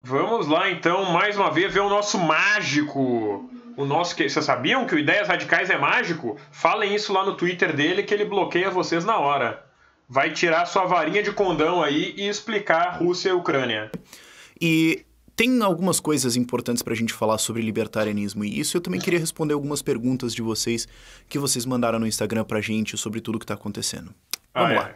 Vamos lá, então, mais uma vez, ver o nosso mágico. Vocês sabiam que o Ideias Radicais é mágico? Falem isso lá no Twitter dele que ele bloqueia vocês na hora. Vai tirar sua varinha de condão aí e explicar Rússia e Ucrânia. E tem algumas coisas importantes pra gente falar sobre libertarianismo e isso eu também queria responder algumas perguntas de vocês que vocês mandaram no Instagram pra gente sobre tudo que tá acontecendo. Vamos lá.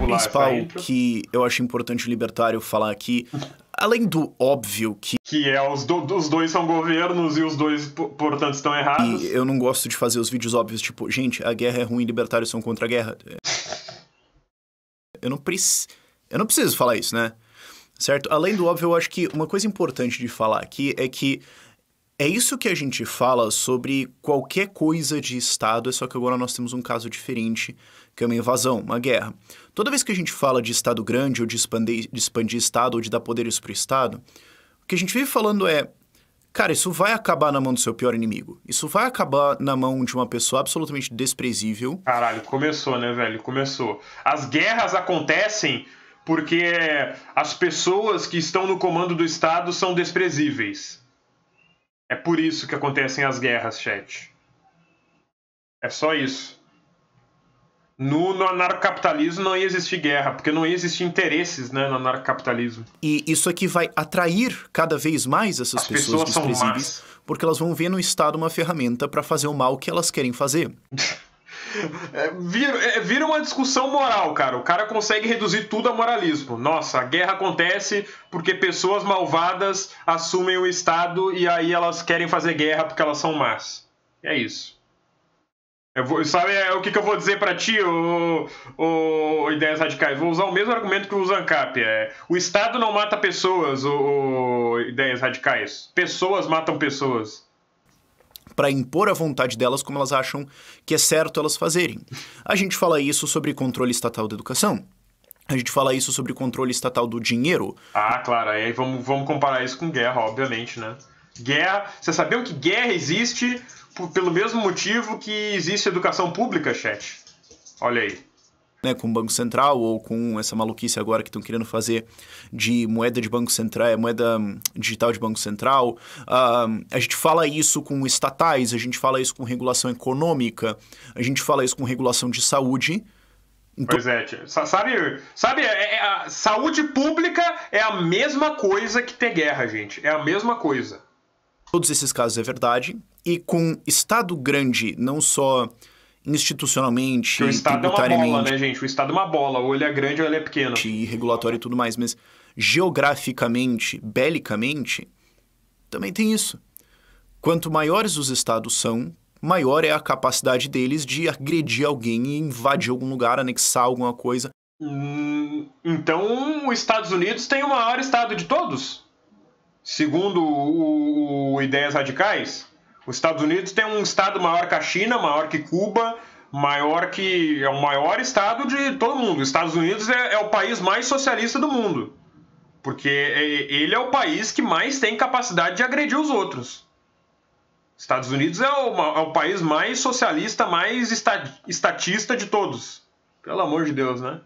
O principal que eu acho importante o libertário falar aqui, além do óbvio que os dois são governos e os dois, portanto, estão errados. E eu não gosto de fazer os vídeos óbvios, tipo, gente, a guerra é ruim, libertários são contra a guerra. Eu não preciso falar isso, né? Certo? Além do óbvio, eu acho que uma coisa importante de falar aqui é que é isso que a gente fala sobre qualquer coisa de Estado, só que agora nós temos um caso diferente, que é uma invasão, uma guerra. Toda vez que a gente fala de Estado grande, ou de expandir Estado, ou de dar poderes pro Estado, o que a gente vive falando é, cara, isso vai acabar na mão do seu pior inimigo. Isso vai acabar na mão de uma pessoa absolutamente desprezível. Caralho, começou, né, velho? Começou. As guerras acontecem porque as pessoas que estão no comando do Estado são desprezíveis. É por isso que acontecem as guerras, chat. É só isso. No anarcocapitalismo não ia existir guerra, porque não ia existir interesses, né, no anarcocapitalismo. E isso aqui vai atrair cada vez mais essas pessoas desprezíveis, porque elas vão ver no Estado uma ferramenta para fazer o mal que elas querem fazer. Vira uma discussão moral, cara. O cara consegue reduzir tudo a moralismo. Nossa, a guerra acontece porque pessoas malvadas assumem o Estado e aí elas querem fazer guerra porque elas são más. É isso. Sabe o que eu vou dizer pra ti, ô Ideias Radicais? Vou usar o mesmo argumento que o Zancap. O Estado não mata pessoas, ô Ideias Radicais. Pessoas matam pessoas. Para impor a vontade delas como elas acham que é certo elas fazerem. A gente fala isso sobre controle estatal da educação. A gente fala isso sobre controle estatal do dinheiro. Ah, claro. Aí vamos comparar isso com guerra, obviamente, né? Guerra... Vocês sabiam que guerra existe pelo mesmo motivo que existe educação pública, chat? Olha aí. Né, com o Banco Central ou com essa maluquice agora que estão querendo fazer de moeda de Banco Central, moeda digital de Banco Central. A gente fala isso com estatais, a gente fala isso com regulação econômica, a gente fala isso com regulação de saúde. Então... Pois é, sabe a saúde pública é a mesma coisa que ter guerra, gente. É a mesma coisa. Todos esses casos é verdade. E com Estado grande, não só institucionalmente, o Estado é uma bola, né, gente? O Estado é uma bola, ou ele é grande ou ele é pequeno. E regulatório e tudo mais, mas geograficamente, belicamente, também tem isso. Quanto maiores os estados são, maior é a capacidade deles de agredir alguém e invadir algum lugar, anexar alguma coisa. Então, os Estados Unidos tem o maior estado de todos? Segundo o Ideias Radicais? Os Estados Unidos tem um estado maior que a China, maior que Cuba, é o maior estado de todo mundo. Os Estados Unidos é o país mais socialista do mundo. Porque ele é o país que mais tem capacidade de agredir os outros. Os Estados Unidos é o país mais socialista, mais estatista de todos. Pelo amor de Deus, né?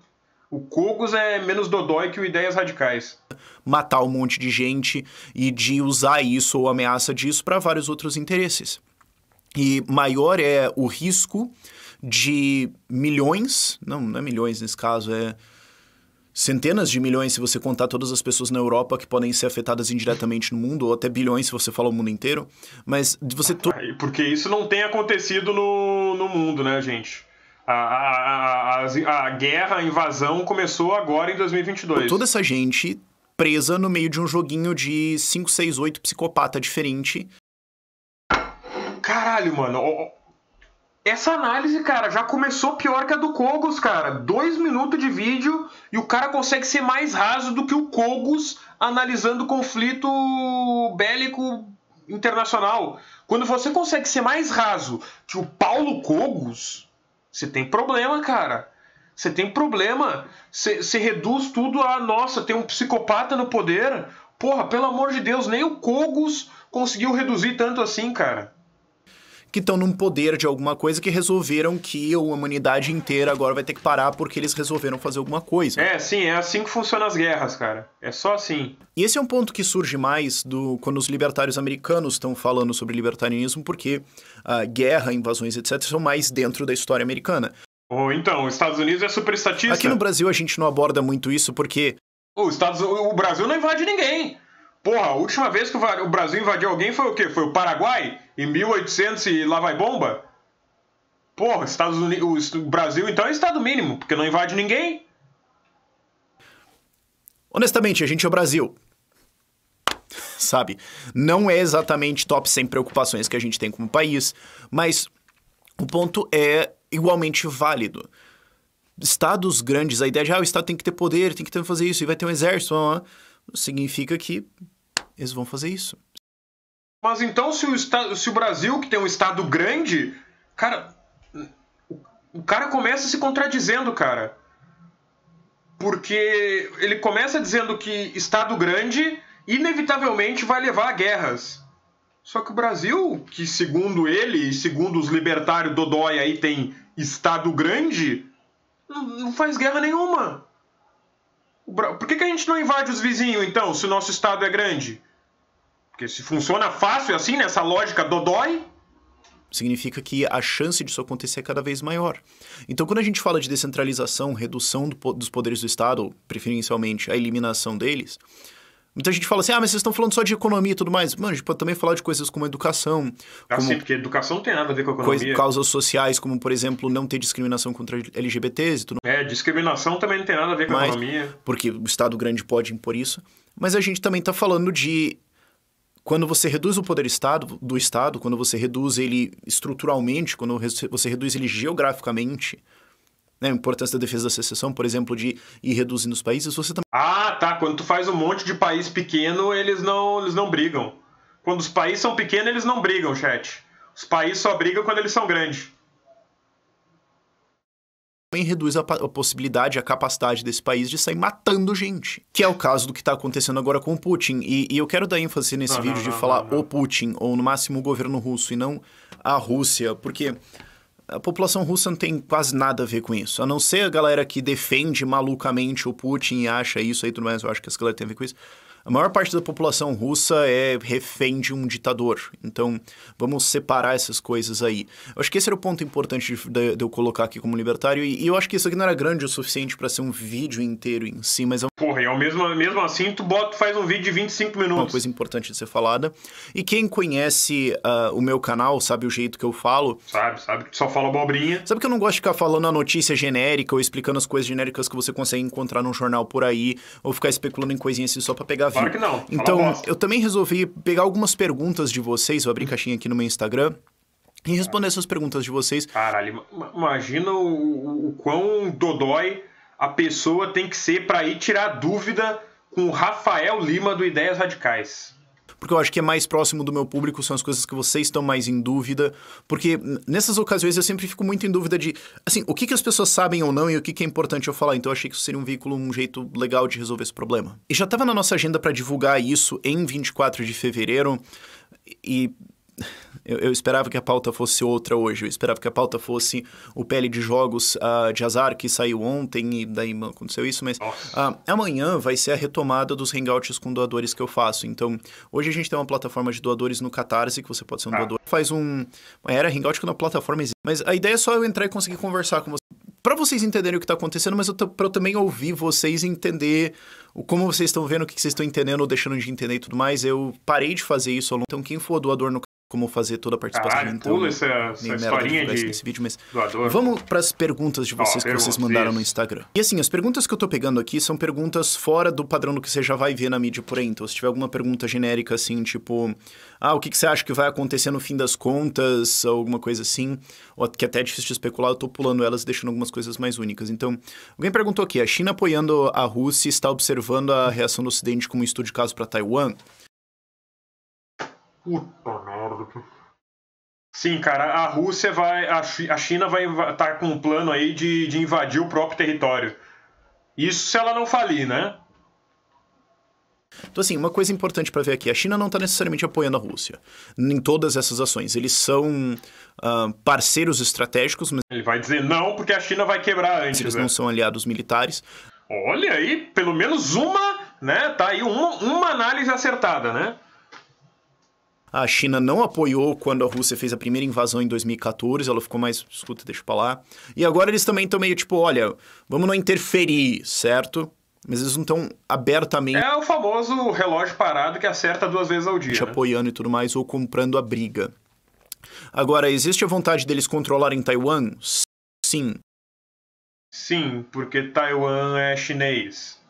O Cogos é menos dodói que o Ideias Radicais. Matar um monte de gente e de usar isso ou ameaça disso para vários outros interesses. E maior é o risco de milhões, não é milhões nesse caso, é centenas de milhões se você contar todas as pessoas na Europa que podem ser afetadas indiretamente no mundo, ou até bilhões se você falar o mundo inteiro, mas você... Porque isso não tem acontecido no mundo, né, gente? A guerra, a invasão começou agora em 2022. Toda essa gente presa no meio de um joguinho de 5, 6, 8 psicopata diferente. Caralho, mano. Essa análise, cara, já começou pior que a do Cogos, cara. 2 minutos de vídeo e o cara consegue ser mais raso do que o Cogos analisando o conflito bélico internacional. Quando você consegue ser mais raso que o Paulo Cogos... Você tem problema, cara. Você tem problema. Você reduz tudo a... Nossa, tem um psicopata no poder. Porra, pelo amor de Deus, nem o Cogos conseguiu reduzir tanto assim, cara. que estão num poder de alguma coisa que resolveram que a humanidade inteira agora vai ter que parar porque eles resolveram fazer alguma coisa. Sim, é assim que funcionam as guerras, cara. É só assim. E esse é um ponto que surge mais quando os libertários americanos estão falando sobre libertarianismo, porque a guerra, invasões, etc., são mais dentro da história americana. Ou então, os Estados Unidos é super estatista. Aqui no Brasil a gente não aborda muito isso porque... O Brasil não invade ninguém. Porra, a última vez que o Brasil invadiu alguém foi o quê? Foi o Paraguai? Em 1800 e lá vai bomba? Porra, Estados Unidos, o Brasil então é estado mínimo, porque não invade ninguém. Honestamente, a gente é o Brasil. Sabe? Não é exatamente top 100 preocupações que a gente tem como país, mas o ponto é igualmente válido. Estados grandes, a ideia de o Estado tem que ter poder, tem que fazer isso, e vai ter um exército, significa que eles vão fazer isso. Mas então, se o Brasil, que tem um Estado grande, cara, o cara começa se contradizendo, cara. Porque ele começa dizendo que Estado grande inevitavelmente vai levar a guerras. Só que o Brasil, que segundo ele e segundo os libertários dodói aí tem Estado grande, não faz guerra nenhuma. Por que a gente não invade os vizinhos, então, se o nosso Estado é grande? Porque se funciona fácil assim, nessa lógica dodói... Significa que a chance disso acontecer é cada vez maior. Então, quando a gente fala de descentralização, redução dos poderes do Estado, ou preferencialmente a eliminação deles, muita gente fala assim, mas vocês estão falando só de economia e tudo mais. Mano, a gente pode também falar de coisas como educação. Sim, porque educação não tem nada a ver com economia. Causas sociais, como, por exemplo, não ter discriminação contra LGBTs e tudo mais. Discriminação também não tem nada a ver com economia. Porque o Estado grande pode impor isso. Mas a gente também está falando de... Quando você reduz o poder do Estado, quando você reduz ele estruturalmente, quando você reduz ele geograficamente, né, a importância da defesa da secessão, por exemplo, de ir reduzindo os países, você também... Quando tu faz um monte de país pequeno, eles não brigam. Quando os países são pequenos, eles não brigam, chat. Os países só brigam quando eles são grandes. Também reduz a possibilidade, a capacidade desse país de sair matando gente. Que é o caso do que está acontecendo agora com o Putin. E eu quero dar ênfase nesse vídeo de falar o Putin, ou no máximo o governo russo, e não a Rússia, porque a população russa não tem quase nada a ver com isso. A não ser a galera que defende malucamente o Putin e acha isso aí e tudo mais, eu acho que essa galera tem a ver com isso. A maior parte da população russa é refém de um ditador. Então, vamos separar essas coisas aí. Eu acho que esse era o ponto importante de eu colocar aqui como libertário. E eu acho que isso aqui não era grande o suficiente para ser um vídeo inteiro em si, mas... Porra, e mesmo assim, tu faz um vídeo de 25 minutos. Uma coisa importante de ser falada. E quem conhece o meu canal, sabe o jeito que eu falo. Sabe que tu só fala abobrinha. Sabe que eu não gosto de ficar falando a notícia genérica ou explicando as coisas genéricas que você consegue encontrar num jornal por aí, ou ficar especulando em coisinhas assim só pra pegar Claro que não. Então, eu também resolvi pegar algumas perguntas de vocês, vou abrir caixinha aqui no meu Instagram, e responder essas perguntas de vocês. Caralho, imagina o quão dodói a pessoa tem que ser pra ir tirar dúvida com o Rafael Lima do Ideias Radicais. Porque eu acho que é mais próximo do meu público, são as coisas que vocês estão mais em dúvida, porque nessas ocasiões eu sempre fico muito em dúvida de, assim, o que as pessoas sabem ou não e o que é importante eu falar, então eu achei que isso seria um veículo, um jeito legal de resolver esse problema. E já estava na nossa agenda para divulgar isso em 24 de fevereiro, e... Eu esperava que a pauta fosse outra hoje. Eu esperava que a pauta fosse o PL de jogos de azar que saiu ontem e daí aconteceu isso, mas amanhã vai ser a retomada dos hangouts com doadores que eu faço. Então, hoje a gente tem uma plataforma de doadores no Catarse, que você pode ser um doador. Faz uma era hangout quando a plataforma existe. Mas a ideia é só eu entrar e conseguir conversar com vocês. Para vocês entenderem o que está acontecendo, mas para eu também ouvir vocês e entender como vocês estão vendo, o que vocês estão entendendo ou deixando de entender e tudo mais. Eu parei de fazer isso ao longo. Então, quem for doador no como fazer toda a participação. Caralho, então, pula essa historinha nesse vídeo, mas doador. Vamos para as perguntas de vocês que vocês mandaram no Instagram. E assim, as perguntas que eu tô pegando aqui são perguntas fora do padrão do que você já vai ver na mídia por aí. Então, se tiver alguma pergunta genérica assim, tipo, o que você acha que vai acontecer no fim das contas, ou alguma coisa assim, ou que até é difícil de especular, eu tô pulando elas e deixando algumas coisas mais únicas. Então, alguém perguntou aqui, a China apoiando a Rússia está observando a reação do Ocidente como um estudo de caso para Taiwan? Puta merda. Sim, cara, a Rússia a China vai estar com um plano aí de invadir o próprio território. Isso se ela não falir, né? Então, assim, uma coisa importante para ver aqui, a China não está necessariamente apoiando a Rússia em todas essas ações. Eles são parceiros estratégicos, mas ele vai dizer não porque a China vai quebrar antes. Eles não são aliados militares. Olha aí, pelo menos uma, né? Tá aí uma análise acertada, né? A China não apoiou quando a Rússia fez a primeira invasão em 2014, ela ficou mais, escuta, deixa pra lá. E agora eles também estão meio tipo, olha, vamos não interferir, certo? Mas eles não estão abertamente... É o famoso relógio parado que acerta 2 vezes ao dia, né? Apoiando e tudo mais, ou comprando a briga. Agora, existe a vontade deles controlarem Taiwan? Sim. Sim, porque Taiwan é chinês,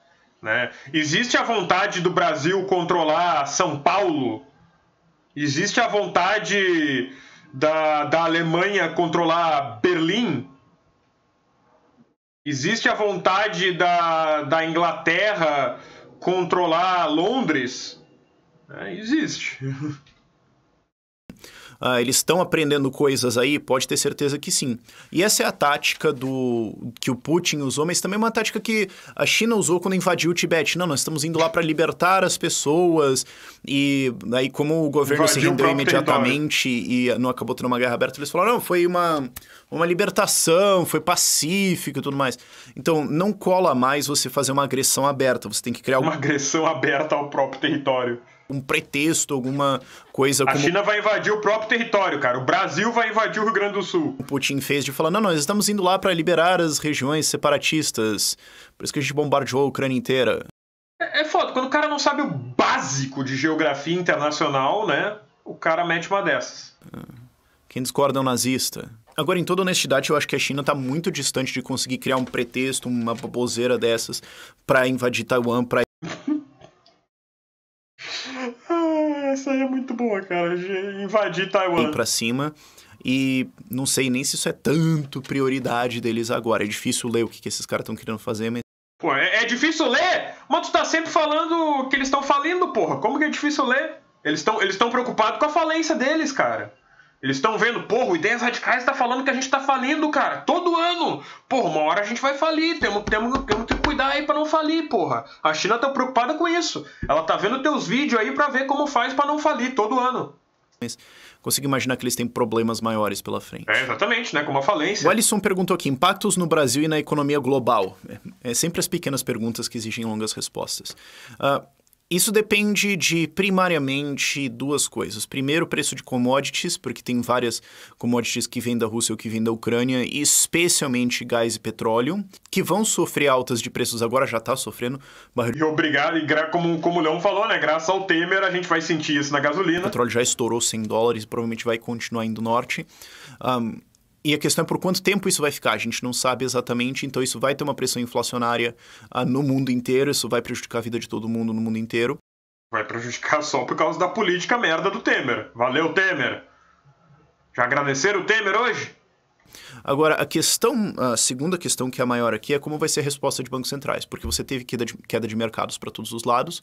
né? Existe a vontade do Brasil controlar São Paulo? Existe a vontade da Alemanha controlar Berlim? Existe a vontade da Inglaterra controlar Londres? Existe. Eles estão aprendendo coisas aí? Pode ter certeza que sim. E essa é a tática que o Putin usou, mas também é uma tática que a China usou quando invadiu o Tibete. Não, nós estamos indo lá para libertar as pessoas, e aí como o governo se rendeu imediatamente e não acabou tendo uma guerra aberta, eles falaram, não, foi uma libertação, foi pacífico e tudo mais. Então, não cola mais você fazer uma agressão aberta, você tem que criar... Uma agressão aberta ao próprio território. Um pretexto, alguma coisa... A China vai invadir o próprio território, cara. O Brasil vai invadir o Rio Grande do Sul. O Putin fez de falar, não, nós estamos indo lá para liberar as regiões separatistas. Por isso que a gente bombardeou a Ucrânia inteira. É foda. Quando o cara não sabe o básico de geografia internacional, né? O cara mete uma dessas. Quem discorda é um nazista. Agora, em toda honestidade, eu acho que a China está muito distante de conseguir criar um pretexto, uma baboseira dessas para invadir Taiwan, para... Essa aí é muito boa, cara. Invadir Taiwan. Ir pra cima. E não sei nem se isso é tanto prioridade deles agora. É difícil ler o que esses caras estão querendo fazer, mas... Pô, é difícil ler? Mas tu tá sempre falando que eles estão falindo, porra. Como que é difícil ler? Eles estão preocupados com a falência deles, cara. Eles estão vendo, porra, o Ideias Radicais tá falando que a gente tá falindo, cara. Todo ano. Porra, uma hora a gente vai falir. Temos que cuidar aí pra não falir, porra. A China tá preocupada com isso. Ela tá vendo teus vídeos aí pra ver como faz pra não falir todo ano. Mas consigo imaginar que eles têm problemas maiores pela frente. Exatamente, né? Como a falência. O Alisson perguntou aqui, impactos no Brasil e na economia global. É sempre as pequenas perguntas que exigem longas respostas. Isso depende de, primariamente, 2 coisas. Primeiro, o preço de commodities, porque tem várias commodities que vêm da Rússia ou que vêm da Ucrânia, e especialmente gás e petróleo, que vão sofrer altas de preços agora, já está sofrendo. E obrigado, como o Leão falou, né? Graças ao Temer, a gente vai sentir isso na gasolina. O petróleo já estourou $100 e provavelmente vai continuar indo norte. E a questão é por quanto tempo isso vai ficar, a gente não sabe exatamente, então isso vai ter uma pressão inflacionária no mundo inteiro, isso vai prejudicar a vida de todo mundo no mundo inteiro. Vai prejudicar só por causa da política merda do Temer. Valeu, Temer! Já agradeceram o Temer hoje? Agora, a segunda questão, que é a maior aqui, é como vai ser a resposta de bancos centrais, porque você teve queda de mercados para todos os lados,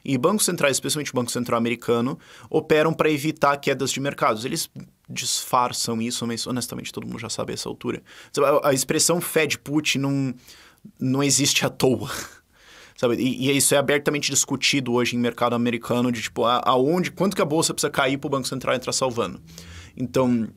e bancos centrais, especialmente o Banco Central americano, operam para evitar quedas de mercados. Eles disfarçam isso, mas honestamente todo mundo já sabe a essa altura. A expressão Fed Put não existe à toa. Sabe? E isso é abertamente discutido hoje em mercado americano, de tipo, quanto que a bolsa precisa cair para o Banco Central entrar salvando. Então,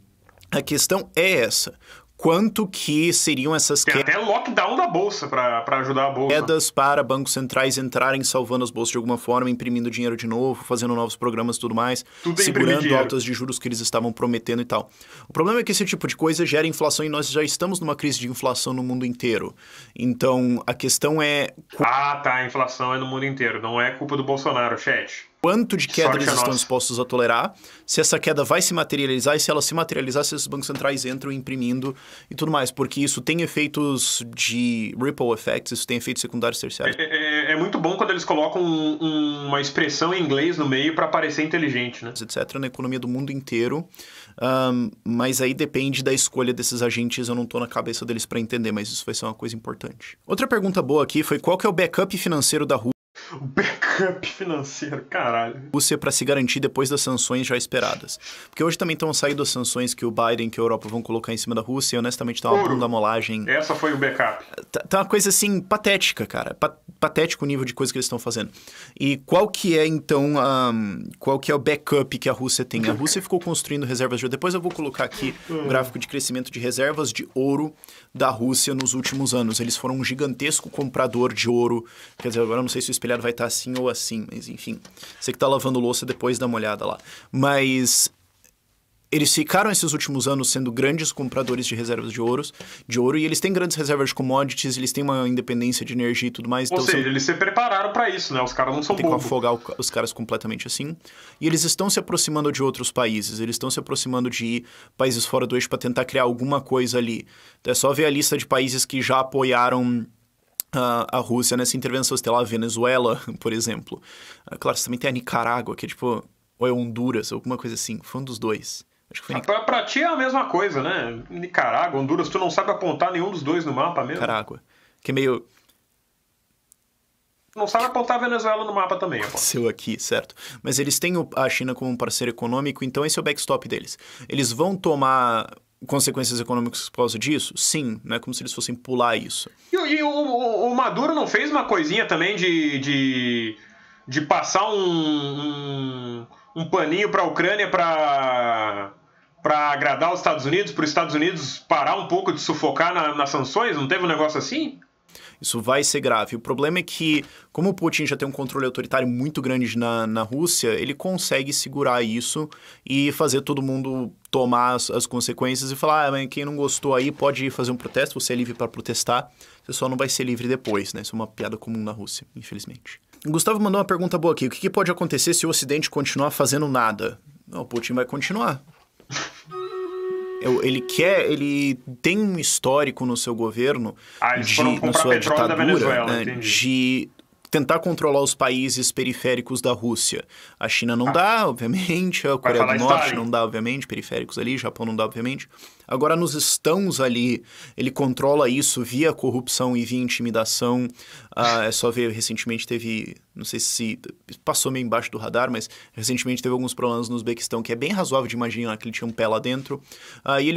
a questão é essa. Quanto que seriam essas quedas... Tem até lockdown da bolsa para ajudar a bolsa. Quedas para bancos centrais entrarem salvando as bolsas de alguma forma, imprimindo dinheiro de novo, fazendo novos programas e tudo mais, segurando altas de juros que eles estavam prometendo e tal. O problema é que esse tipo de coisa gera inflação e nós já estamos numa crise de inflação no mundo inteiro. Então, a questão é... A inflação é no mundo inteiro, não é culpa do Bolsonaro, chat. Quanto de queda eles estão dispostos a tolerar, se essa queda vai se materializar e se ela se materializar, se esses bancos centrais entram imprimindo e tudo mais, porque isso tem efeitos de ripple effects, isso tem efeitos secundários e terciários. É muito bom quando eles colocam uma expressão em inglês no meio para parecer inteligente, né? Etc., na economia do mundo inteiro, mas aí depende da escolha desses agentes, eu não estou na cabeça deles para entender, mas isso vai ser uma coisa importante. Outra pergunta boa aqui foi qual que é o backup financeiro da Rússia? O backup financeiro, caralho. Rússia para se garantir depois das sanções já esperadas. Porque hoje também estão saindo as sanções que o Biden, que a Europa vão colocar em cima da Rússia, e honestamente tá uma bunda molagem. Essa foi o backup. Tá uma coisa assim, patética, cara. Patético o nível de coisa que eles estão fazendo. E qual que é, então, qual que é o backup que a Rússia tem? A Rússia ficou construindo reservas de ouro. Depois eu vou colocar aqui um gráfico de crescimento de reservas de ouro da Rússia nos últimos anos. Eles foram um gigantesco comprador de ouro. Quer dizer, agora eu não sei se o espelhado vai estar assim ou assim, mas enfim. Você que tá lavando louça, depois dá uma olhada lá. Mas eles ficaram esses últimos anos sendo grandes compradores de reservas de ouro, e eles têm grandes reservas de commodities, eles têm uma independência de energia e tudo mais. Ou então seja, eles se prepararam para isso, né? Os caras não são bobos. Tem que afogar os caras completamente assim. E eles estão se aproximando de outros países, eles estão se aproximando de países fora do eixo para tentar criar alguma coisa ali. Então é só ver a lista de países que já apoiaram a Rússia nessa intervenção. Você tem lá a Venezuela, por exemplo. Claro, você também tem a Nicarágua, que é tipo, ou é Honduras, alguma coisa assim. Foi um dos dois. Acho que foi pra ti é a mesma coisa, né? Nicarágua, Honduras, tu não sabe apontar nenhum dos dois no mapa mesmo? Nicarágua. Que é meio... Não sabe apontar a Venezuela no mapa também. Aconteceu aqui, certo. Mas eles têm a China como um parceiro econômico, então esse é o backstop deles. Eles vão tomar consequências econômicas por causa disso? Sim, não é como se eles fossem pular isso. E o Maduro não fez uma coisinha também de passar um paninho pra Ucrânia pra agradar os Estados Unidos, para os Estados Unidos parar um pouco de sufocar nas sanções? Não teve um negócio assim? Isso vai ser grave. O problema é que, como o Putin já tem um controle autoritário muito grande na Rússia, ele consegue segurar isso e fazer todo mundo tomar as consequências e falar, mas quem não gostou aí pode fazer um protesto, você é livre para protestar, você só não vai ser livre depois, né? Isso é uma piada comum na Rússia, infelizmente. O Gustavo mandou uma pergunta boa aqui. O que pode acontecer se o Ocidente continuar fazendo nada? Não, o Putin vai continuar. Ele tem um histórico no seu governo, na sua ditadura, né, de tentar controlar os países periféricos da Rússia. A China não dá, obviamente, a Coreia do Norte não dá, obviamente, periféricos ali, Japão não dá, obviamente. Agora, nos estãos ali, ele controla isso via corrupção e via intimidação. É só ver, recentemente teve, não sei se passou meio embaixo do radar, mas recentemente teve alguns problemas no Uzbequistão, que é bem razoável de imaginar que ele tinha um pé lá dentro.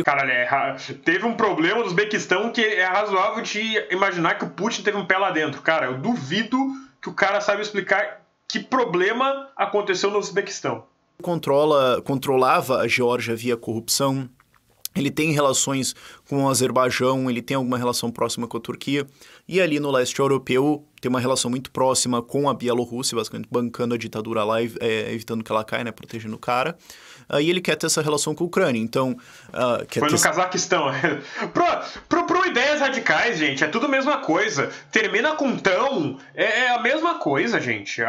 Caralho, teve um problema no Uzbequistão que é razoável de imaginar que o Putin teve um pé lá dentro. Cara, eu duvido que o cara saiba explicar que problema aconteceu no Uzbequistão. Controlava a Geórgia via corrupção. Ele tem relações com o Azerbaijão, ele tem alguma relação próxima com a Turquia. E ali no leste europeu tem uma relação muito próxima com a Bielorrússia, basicamente bancando a ditadura lá, evitando que ela caia, né, protegendo o cara. E ele quer ter essa relação com a Ucrânia, então... Foi no Cazaquistão. Pro ideias radicais, gente, é tudo a mesma coisa. Termina com tão, é a mesma coisa, gente.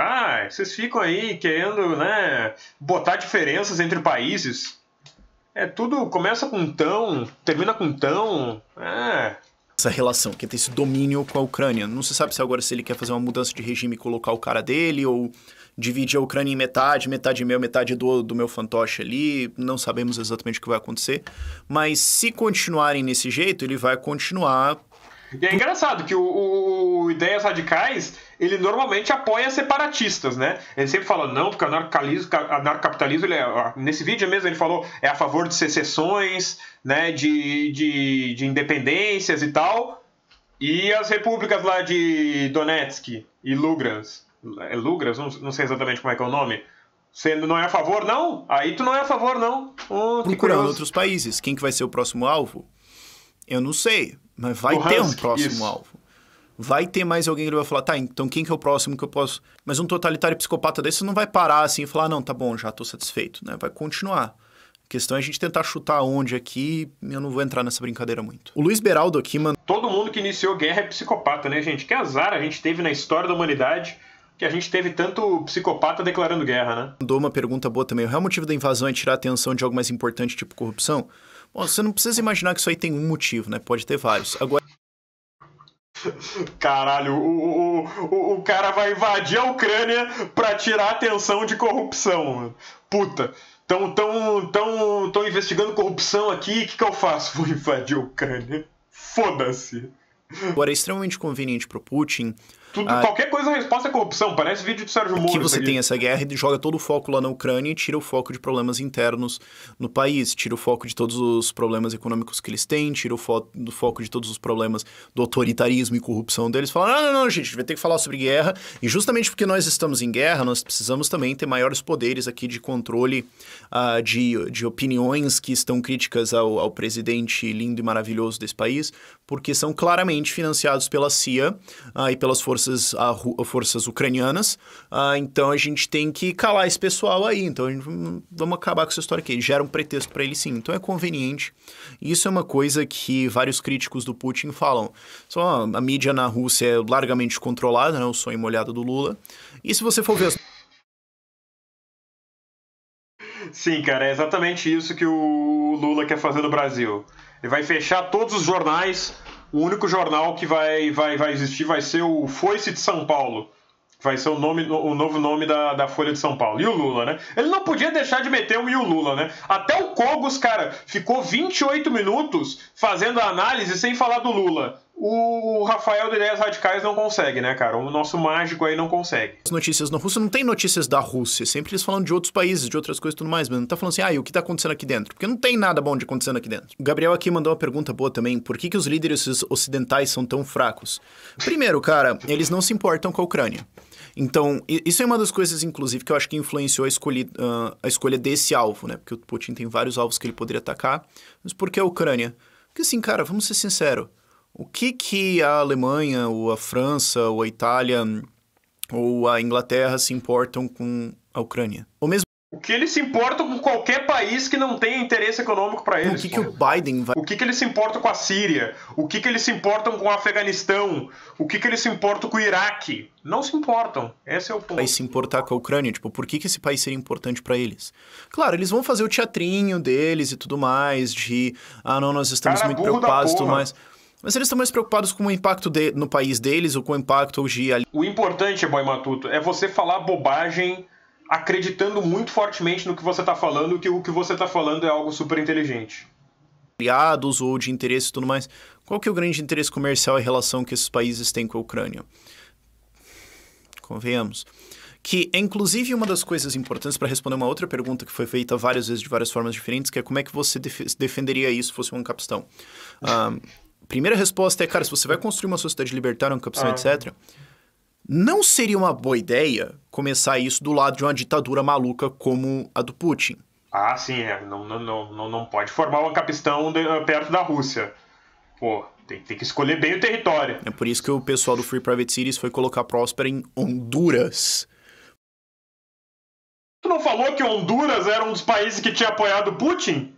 Vocês ficam aí querendo, né, botar diferenças entre países. É tudo, começa com tão, termina com tão, Essa relação, quer ter esse domínio com a Ucrânia. Não se sabe se agora se ele quer fazer uma mudança de regime e colocar o cara dele, ou dividir a Ucrânia em metade meu, metade do meu fantoche ali. Não sabemos exatamente o que vai acontecer. Mas se continuarem nesse jeito, ele vai continuar. E é engraçado que o Ideias Radicais, ele normalmente apoia separatistas, né? Ele sempre fala, não, porque o anarcocapitalismo, nesse vídeo mesmo ele falou, é a favor de secessões, né, de independências e tal. E as repúblicas lá de Donetsk e Lugansk, não sei exatamente como é que é o nome. Você não é a favor, não? Aí tu não é a favor, não. Procurando outros países. Quem que vai ser o próximo alvo? Eu não sei, mas vai ter um próximo alvo. Vai ter mais alguém que ele vai falar, tá, então quem que é o próximo que eu posso... Mas um totalitário psicopata desse não vai parar assim e falar, não, tá bom, já tô satisfeito, né? Vai continuar. A questão é a gente tentar chutar onde aqui, eu não vou entrar nessa brincadeira muito. O Luiz Beraldo aqui, mano... Todo mundo que iniciou guerra é psicopata, né, gente? Que azar a gente teve na história da humanidade que a gente teve tanto psicopata declarando guerra, né? Mandou uma pergunta boa também. O real motivo da invasão é tirar a atenção de algo mais importante, tipo corrupção? Bom, você não precisa imaginar que isso aí tem um motivo, né? Pode ter vários. Agora... Caralho, o cara vai invadir a Ucrânia pra tirar a atenção de corrupção, mano. Puta, tão investigando corrupção aqui, o que eu faço? Vou invadir a Ucrânia. Foda-se. Agora, é extremamente conveniente pro Putin Qualquer coisa a resposta é corrupção. Parece vídeo do Sérgio Moro. Aqui você tem essa guerra e joga todo o foco lá na Ucrânia e tira o foco de problemas internos no país, tira o foco de todos os problemas econômicos que eles têm, tira o foco de todos os problemas do autoritarismo e corrupção deles. Fala, não, gente, a gente vai ter que falar sobre guerra. E justamente porque nós estamos em guerra, nós precisamos também ter maiores poderes aqui de controle de opiniões que estão críticas ao presidente lindo e maravilhoso desse país, porque são claramente financiados pela CIA e pelas forças ucranianas. Então a gente tem que calar esse pessoal aí. Então vamos acabar com essa história aqui. Gera um pretexto para ele sim. Então é conveniente. E isso é uma coisa que vários críticos do Putin falam. Só a mídia na Rússia é largamente controlada, né? O sonho molhado do Lula. E se você for ver... Sim, cara, é exatamente isso que o Lula quer fazer no Brasil. Ele vai fechar todos os jornais. O único jornal que vai existir vai ser o Foice de São Paulo. Vai ser o novo nome da Folha de São Paulo. E o Lula, né? Ele não podia deixar de meter um e o Lula, né? Até o Cogos, cara, ficou 28 minutos fazendo a análise sem falar do Lula. O Rafael de Ideias Radicais não consegue, né, cara? O nosso mágico aí não consegue. As notícias na Rússia não tem notícias da Rússia. Sempre eles falam de outros países, de outras coisas e tudo mais. Mas não tá falando assim, e o que tá acontecendo aqui dentro? Porque não tem nada bom de acontecendo aqui dentro. O Gabriel aqui mandou uma pergunta boa também. Por que os líderes ocidentais são tão fracos? Primeiro, cara, eles não se importam com a Ucrânia. Então, isso é uma das coisas, inclusive, que eu acho que influenciou a escolha desse alvo, né? Porque o Putin tem vários alvos que ele poderia atacar. Mas por que a Ucrânia? Porque assim, cara, vamos ser sinceros. O que a Alemanha, ou a França, ou a Itália, ou a Inglaterra se importam com a Ucrânia? Ou mesmo... O que eles se importam com qualquer país que não tenha interesse econômico para eles. O que o Biden vai... O que eles se importam com a Síria? O que eles se importam com o Afeganistão? O que eles se importam com o Iraque? Não se importam. Esse é o ponto. Vai se importar com a Ucrânia? Tipo, por que esse país seria importante para eles? Claro, eles vão fazer o teatrinho deles e tudo mais, de... não, nós estamos muito preocupados e tudo mais... Mas eles estão mais preocupados com o impacto no país deles ou com o impacto de... O importante, Boy Matuto, é você falar bobagem acreditando muito fortemente no que você está falando, que o que você está falando é algo super inteligente. Aliados ou de interesse e tudo mais. Qual que é o grande interesse comercial e relação que esses países têm com a Ucrânia? Convenhamos. Que é inclusive uma das coisas importantes para responder uma outra pergunta que foi feita várias vezes de várias formas diferentes, que é como é que você defenderia isso se fosse um capistão? Primeira resposta é, cara, se você vai construir uma sociedade libertária, um capistão, etc., não seria uma boa ideia começar isso do lado de uma ditadura maluca como a do Putin. Sim, não pode formar um capistão perto da Rússia. Pô, tem que escolher bem o território. É por isso que o pessoal do Free Private Cities foi colocar Próspera em Honduras. Tu não falou que Honduras era um dos países que tinha apoiado o Putin?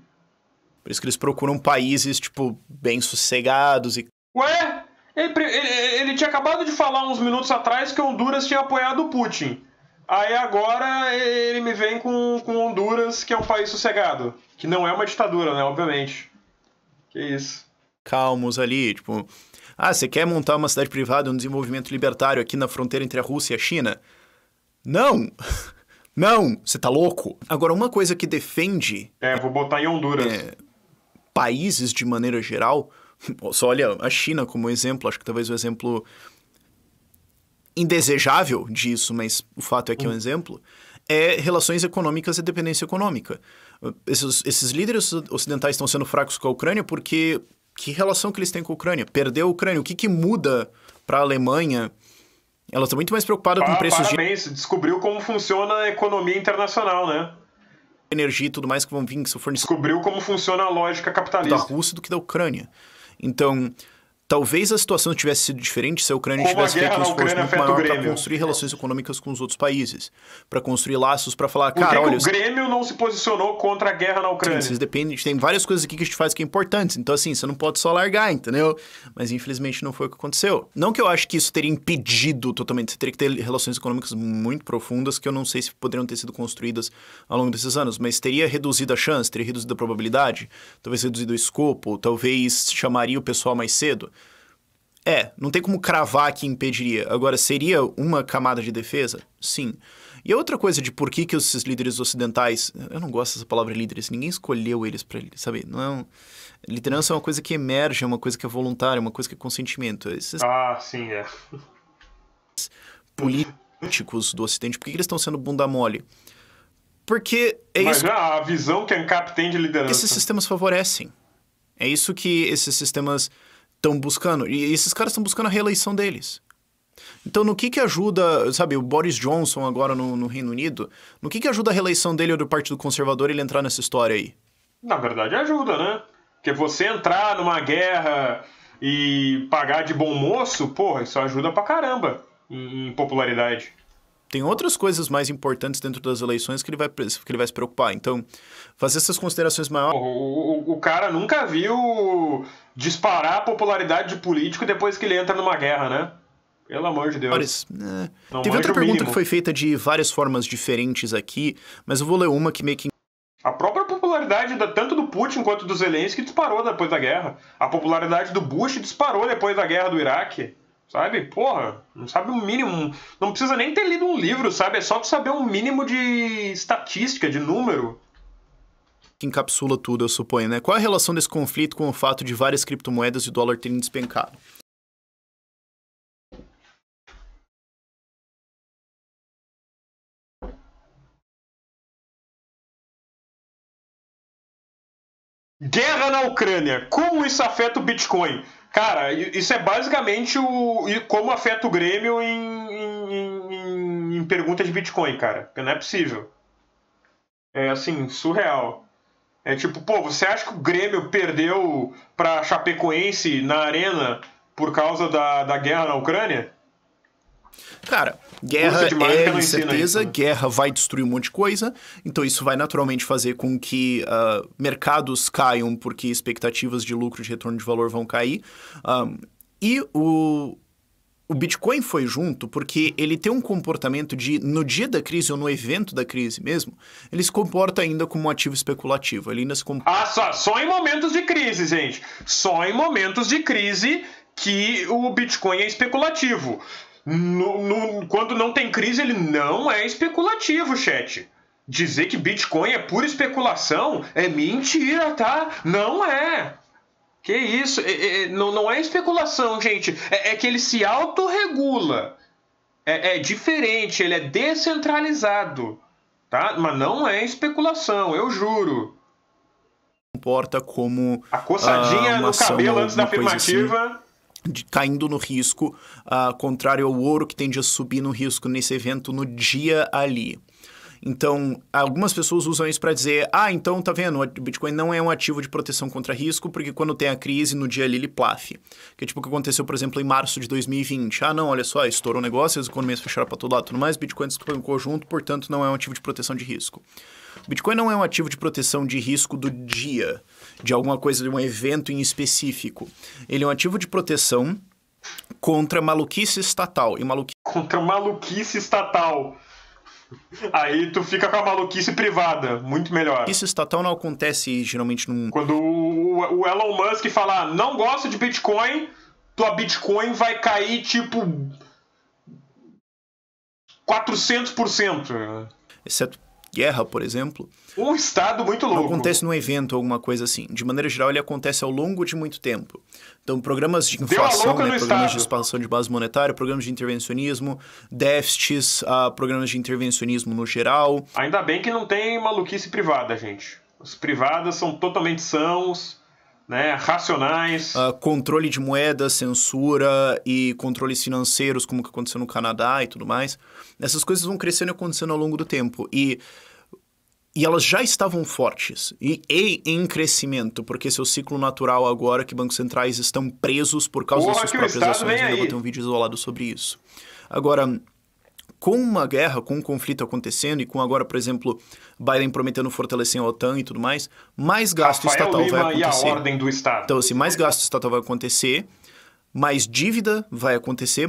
Por isso que eles procuram países, tipo, bem sossegados e... Ué? Ele tinha acabado de falar uns minutos atrás que Honduras tinha apoiado o Putin. Aí agora ele me vem com Honduras, que é um país sossegado. Que não é uma ditadura, né? Obviamente. Que isso. Calmos ali, tipo... você quer montar uma cidade privada, um desenvolvimento libertário aqui na fronteira entre a Rússia e a China? Não! Não! Você tá louco? Agora, uma coisa que defende... vou botar em Honduras. Países, de maneira geral... Só olha a China como exemplo, acho que talvez o exemplo indesejável disso, mas o fato é que é um exemplo, é relações econômicas e dependência econômica. Esses líderes ocidentais estão sendo fracos com a Ucrânia porque que relação que eles têm com a Ucrânia? Perdeu a Ucrânia, o que muda para a Alemanha? Ela está muito mais preocupada com preços de... Descobriu como funciona a economia internacional, né? Energia e tudo mais que vão vir, que são fornecidos. Descobriu como funciona a lógica capitalista da Rússia do que da Ucrânia. Então, talvez a situação tivesse sido diferente se a Ucrânia tivesse feito um esforço muito maior para construir relações econômicas com os outros países, para construir laços, para falar, cara, olha... o Grêmio não se posicionou contra a guerra na Ucrânia? Sim, vocês dependem, tem várias coisas aqui que a gente faz que é importantes, então assim, você não pode só largar, entendeu? Mas infelizmente não foi o que aconteceu. Não que eu acho que isso teria impedido totalmente, você teria que ter relações econômicas muito profundas que eu não sei se poderiam ter sido construídas ao longo desses anos, mas teria reduzido a chance, teria reduzido a probabilidade, talvez reduzido o escopo, talvez chamaria o pessoal mais cedo. Não tem como cravar que impediria. Agora, seria uma camada de defesa? Sim. E a outra coisa de por que esses líderes ocidentais... Eu não gosto dessa palavra líderes. Ninguém escolheu eles para... Sabe? Não liderança é uma coisa que emerge, é uma coisa que é voluntária, é uma coisa que é consentimento. Sim, políticos do Ocidente, por que eles estão sendo bunda mole? Porque é Mas isso a visão que a ANCAP tem de que liderança. esses sistemas favorecem. É isso que esses sistemas estão buscando. E esses caras estão buscando a reeleição deles. Então, no que ajuda, sabe, o Boris Johnson agora no Reino Unido, no que ajuda a reeleição dele ou do Partido Conservador ele entrar nessa história aí? Na verdade, ajuda, né? Porque você entrar numa guerra e pagar de bom moço, porra, isso ajuda pra caramba em popularidade. Tem outras coisas mais importantes dentro das eleições que ele vai se preocupar. Então, fazer essas considerações maiores... O cara nunca viu disparar a popularidade de político depois que ele entra numa guerra, né? Pelo amor de Deus. Teve outra pergunta que foi feita de várias formas diferentes aqui, mas eu vou ler uma que meio que... A própria popularidade tanto do Putin quanto do Zelensky disparou depois da guerra. A popularidade do Bush disparou depois da guerra do Iraque. Sabe? Porra, não sabe o mínimo. Não precisa nem ter lido um livro, sabe? É só tu saber um mínimo de estatística, de número. Que encapsula tudo, eu suponho, né? Qual é a relação desse conflito com o fato de várias criptomoedas e o dólar terem despencado? Guerra na Ucrânia. Como isso afeta o Bitcoin? Cara, isso é basicamente como afeta o Grêmio em pergunta de Bitcoin, cara. Porque não é possível. É, assim, surreal. É tipo, pô, você acha que o Grêmio perdeu pra Chapecoense na arena por causa da guerra na Ucrânia? Cara, guerra de certeza, guerra vai destruir um monte de coisa, então isso vai naturalmente fazer com que mercados caiam, porque expectativas de lucro, de retorno de valor vão cair. E o Bitcoin foi junto porque ele tem um comportamento de, no dia da crise ou no evento da crise mesmo, ele se comporta ainda como um ativo especulativo. Ele ainda se só em momentos de crise, gente. Só em momentos de crise que o Bitcoin é especulativo. Quando não tem crise, ele não é especulativo, chat. Dizer que Bitcoin é pura especulação é mentira, tá? Não é. Que isso? Não é especulação, gente. É que ele se autorregula. É diferente, ele é descentralizado. Tá? Mas não é especulação, eu juro. Comporta como a coçadinha no cabelo antes da afirmativa... Assim, caindo no risco, contrário ao ouro que tende a subir no risco nesse evento no dia ali. Então, algumas pessoas usam isso para dizer, então tá vendo, o Bitcoin não é um ativo de proteção contra risco, porque quando tem a crise, no dia ali ele plafe. Que é tipo o que aconteceu, por exemplo, em março de 2020. Não, olha só, estourou o negócio, as economias fecharam para todo lado, tudo mais, Bitcoin despencou junto, portanto não é um ativo de proteção de risco. O Bitcoin não é um ativo de proteção de risco do dia, de alguma coisa, de um evento em específico. Ele é um ativo de proteção contra maluquice estatal. Contra maluquice estatal. Aí tu fica com a maluquice privada, muito melhor. Maluquice estatal não acontece geralmente num... Quando o Elon Musk falar, não gosta de Bitcoin, tua Bitcoin vai cair tipo 400%. Exceto guerra, por exemplo. Um estado muito louco. Não acontece num evento, alguma coisa assim. De maneira geral, ele acontece ao longo de muito tempo. Então, programas de inflação, programas de expansão de base monetária, programas de intervencionismo, déficits, programas de intervencionismo no geral. Ainda bem que não tem maluquice privada, gente. As privadas são totalmente sãos, né, racionais. Controle de moeda, censura e controles financeiros, como que aconteceu no Canadá e tudo mais. Essas coisas vão crescendo e acontecendo ao longo do tempo. E elas já estavam fortes e em crescimento, porque esse é o ciclo natural agora que bancos centrais estão presos por causa das suas próprias ações. Eu ainda vou ter um vídeo isolado sobre isso. Agora, com uma guerra, com um conflito acontecendo e com agora, por exemplo, Biden prometendo fortalecer a OTAN e tudo mais, mais gasto estatal vai acontecer. E a ordem do Estado. Então, assim, mais gasto estatal vai acontecer, mais dívida vai acontecer,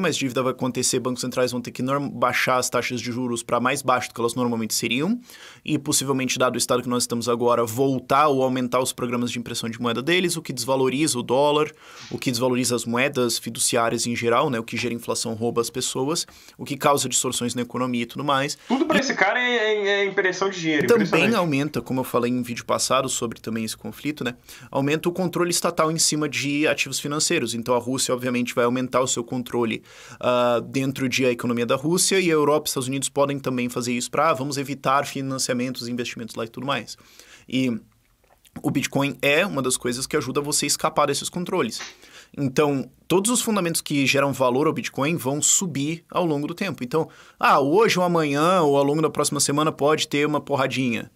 bancos centrais vão ter que baixar as taxas de juros para mais baixo do que elas normalmente seriam, e possivelmente, dado o estado que nós estamos agora, voltar ou aumentar os programas de impressão de moeda deles, o que desvaloriza o dólar, o que desvaloriza as moedas fiduciárias em geral, né, o que gera inflação, rouba as pessoas, o que causa distorções na economia e tudo mais. Tudo para esse cara é impressão de dinheiro. Também aumenta, como eu falei em vídeo passado sobre também esse conflito, né, aumenta o controle estatal em cima de ativos financeiros. Então a Rússia, obviamente vai aumentar o seu controle dentro de a economia da Rússia, e a Europa e os Estados Unidos podem também fazer isso para vamos evitar financiamentos e investimentos lá e tudo mais. E o Bitcoin é uma das coisas que ajuda você a escapar desses controles. Então, todos os fundamentos que geram valor ao Bitcoin vão subir ao longo do tempo. Então, hoje ou amanhã ou ao longo da próxima semana pode ter uma porradinha.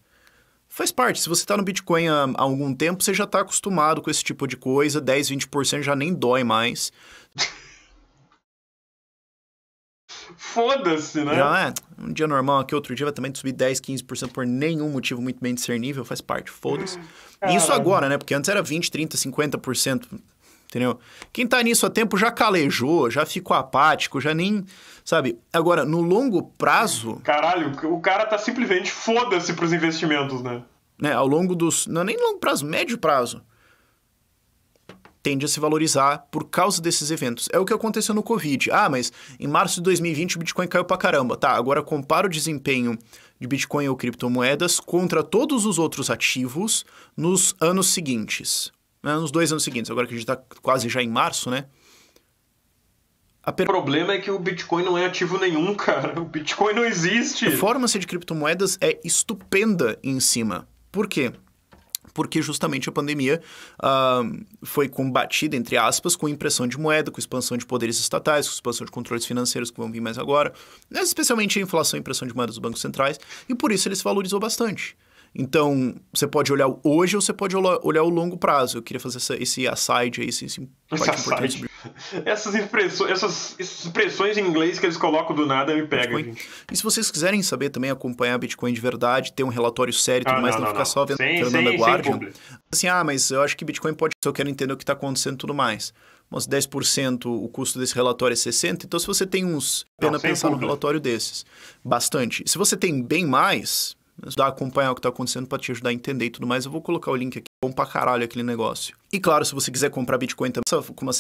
Faz parte. Se você está no Bitcoin há algum tempo, você já está acostumado com esse tipo de coisa. 10, 20% já nem dói mais. Foda-se, né? Já é. Um dia normal aqui, outro dia vai também subir 10, 15% por nenhum motivo muito bem discernível. Faz parte. Foda-se. E isso agora, né? Porque antes era 20, 30, 50%. Entendeu? Quem tá nisso há tempo já calejou, já ficou apático, já nem... Sabe? Agora, no longo prazo... Caralho, o cara tá simplesmente foda-se pros investimentos, né? Ao longo dos... Não, nem longo prazo, médio prazo. Tende a se valorizar por causa desses eventos. É o que aconteceu no Covid. Mas em março de 2020 o Bitcoin caiu pra caramba. Tá, agora compara o desempenho de Bitcoin ou criptomoedas contra todos os outros ativos nos anos seguintes. Nos 2 anos seguintes, agora que a gente tá quase já em março, né? O problema é que o Bitcoin não é ativo nenhum, cara. O Bitcoin não existe. A performance de criptomoedas é estupenda em cima. Por quê? Porque justamente a pandemia foi combatida, entre aspas, com impressão de moeda, com expansão de poderes estatais, com expansão de controles financeiros que vão vir mais agora, especialmente a inflação e impressão de moeda dos bancos centrais, e por isso ele se valorizou bastante. Então, você pode olhar hoje ou você pode olhar o longo prazo. Eu queria fazer esse aside aí, esse parte importante sobre... Essas expressões em inglês que eles colocam do nada me pegam, gente. E se vocês quiserem saber também, acompanhar Bitcoin de verdade, ter um relatório sério e tudo mais, não ficar só vendo Fernanda Guardian. Assim, mas eu acho que Bitcoin pode... Eu quero entender o que está acontecendo e tudo mais. Mas 10%, o custo desse relatório é 60%. Então, se você tem pena pensar num relatório desses. Bastante. Se você tem bem mais... Dá acompanhar o que está acontecendo para te ajudar a entender e tudo mais. Eu vou colocar o link aqui. Bom pra caralho aquele negócio. E claro, se você quiser comprar Bitcoin também,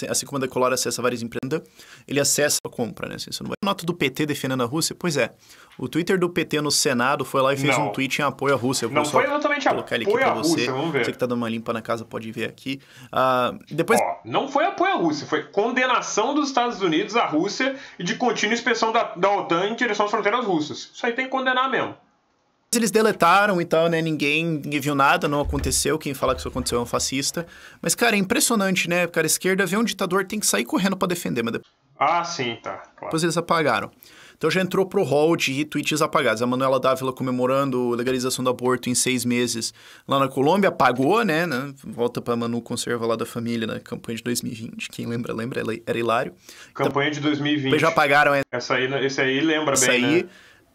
assim como a Decolar acessa várias empresas, ele acessa a compra, né? Assim, você não vai... Nota do PT defendendo a Rússia? Pois é. O Twitter do PT no Senado foi lá e fez um tweet em apoio à Rússia. Não foi exatamente apoio à Rússia, vamos ver. Você que tá dando uma limpa na casa pode ver aqui. Não foi apoio à Rússia, foi condenação dos Estados Unidos à Rússia e de contínua inspeção da OTAN em direção às fronteiras russas. Isso aí tem que condenar mesmo. Eles deletaram e tal, né? Ninguém viu nada, não aconteceu. Quem fala que isso aconteceu é um fascista. Mas, cara, é impressionante, né? Cara, a esquerda vê um ditador, tem que sair correndo pra defender. Mas sim, tá. Claro. Depois eles apagaram. Então já entrou pro hall de tweets apagados. A Manuela Dávila comemorando a legalização do aborto em 6 meses lá na Colômbia, apagou, né? Volta pra Manu Conserva lá da família na campanha de 2020. Quem lembra, era hilário. Campanha de 2020. Depois já apagaram. Esse aí lembra bem, né?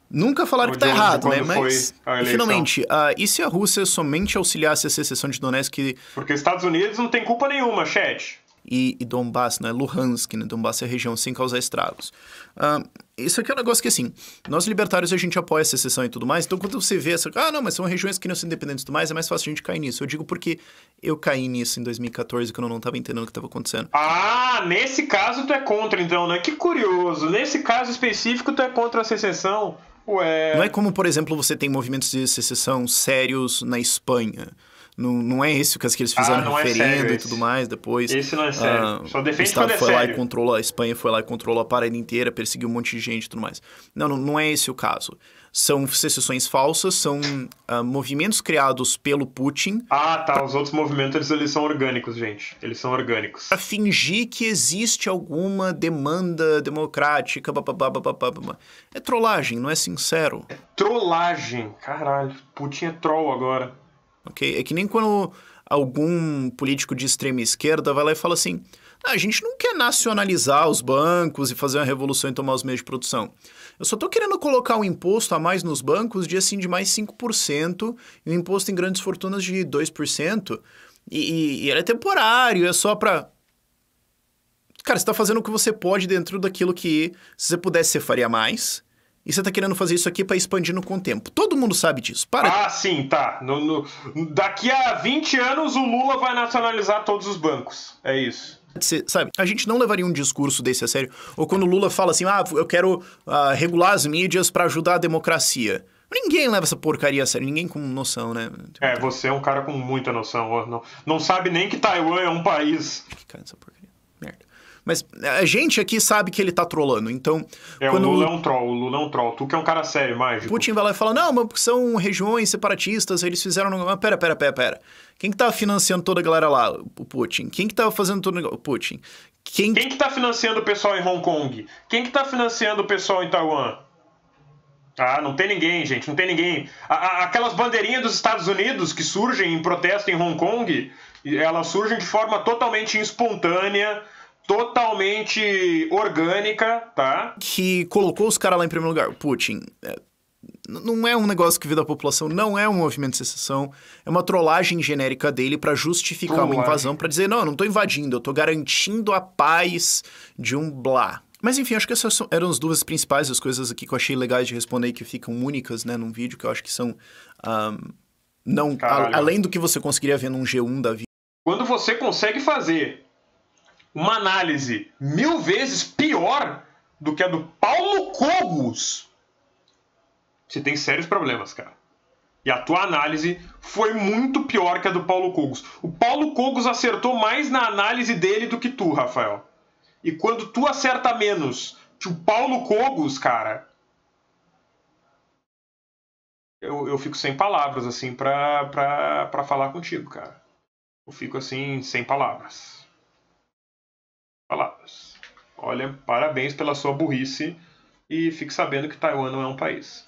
Nunca falaram que tá errado, né? Mas, finalmente, e se a Rússia somente auxiliasse a secessão de Donetsk... Porque os Estados Unidos não tem culpa nenhuma, chat. E Donbass, né? Luhansk, né? Donbass é a região sem causar estragos. Isso aqui é um negócio que, assim, nós libertários a gente apoia a secessão e tudo mais, então quando você vê essa... não, mas são regiões que não são independentes e tudo mais, é mais fácil a gente cair nisso. Eu digo porque eu caí nisso em 2014, quando eu não estava entendendo o que estava acontecendo. Nesse caso tu é contra, então, né? Que curioso. Nesse caso específico tu é contra a secessão. Ué. Não é como, por exemplo, você tem movimentos de secessão sérios na Espanha. Não é esse o que eles fizeram referendo e tudo mais depois. Esse não é sério. Só defende quando é sério. A Espanha foi lá e controlou a parede inteira, perseguiu um monte de gente e tudo mais. Não é esse o caso. São secessões falsas, são movimentos criados pelo Putin. Os outros movimentos, eles são orgânicos, gente. Eles são orgânicos. Pra fingir que existe alguma demanda democrática, É trollagem, não é sincero. É trollagem, caralho. Putin é troll agora. Ok? É que nem quando algum político de extrema esquerda vai lá e fala assim: a gente não quer nacionalizar os bancos e fazer uma revolução e tomar os meios de produção. Eu só tô querendo colocar um imposto a mais nos bancos de mais 5% e um imposto em grandes fortunas de 2%. E ele é temporário, é só pra... Cara, você tá fazendo o que você pode dentro daquilo que, se você pudesse, você faria mais. E você tá querendo fazer isso aqui pra expandindo com o tempo. Todo mundo sabe disso. Sim, tá. Daqui a 20 anos o Lula vai nacionalizar todos os bancos. É isso. Sabe, a gente não levaria um discurso desse a sério. Ou quando o Lula fala assim, eu quero regular as mídias pra ajudar a democracia. Ninguém leva essa porcaria a sério. Ninguém com noção, né? Você é um cara com muita noção. Não sabe nem que Taiwan é um país. Que cara dessa porcaria. Merda. Mas a gente aqui sabe que ele tá trolando, então... O Lula é um troll, o Lula é um troll. Tu que é um cara sério, mágico. Putin vai lá e fala, não, mas são regiões separatistas, eles fizeram... Mas pera. Quem que tá financiando toda a galera lá? O Putin. Quem que tá fazendo todo o negócio? O Putin. Quem que tá financiando o pessoal em Hong Kong? Quem que tá financiando o pessoal em Taiwan? Ah, não tem ninguém, gente, não tem ninguém. Aquelas bandeirinhas dos Estados Unidos que surgem em protesto em Hong Kong, elas surgem de forma totalmente espontânea, totalmente orgânica, tá? Que colocou os caras lá em primeiro lugar. O Putin... Não é um negócio que vira da população, não é um movimento de secessão, é uma trollagem genérica dele pra justificar uma invasão, pra dizer, não, eu não tô invadindo, eu tô garantindo a paz de um blá. Mas enfim, acho que essas eram as duas principais, as coisas aqui que eu achei legais de responder, que ficam únicas, né, num vídeo, que eu acho que são, além do que você conseguiria ver num G1 da vida. Quando você consegue fazer uma análise 1000 vezes pior do que a do Paulo Cogos, você tem sérios problemas, cara. E a tua análise foi muito pior que a do Paulo Cogos. O Paulo Cogos acertou mais na análise dele do que tu, Rafael. E quando tu acerta menos que o Paulo Cogos, cara, eu fico sem palavras, assim, pra falar contigo, cara. Eu fico, assim, sem palavras. Olha, parabéns pela sua burrice e fique sabendo que Taiwan não é um país.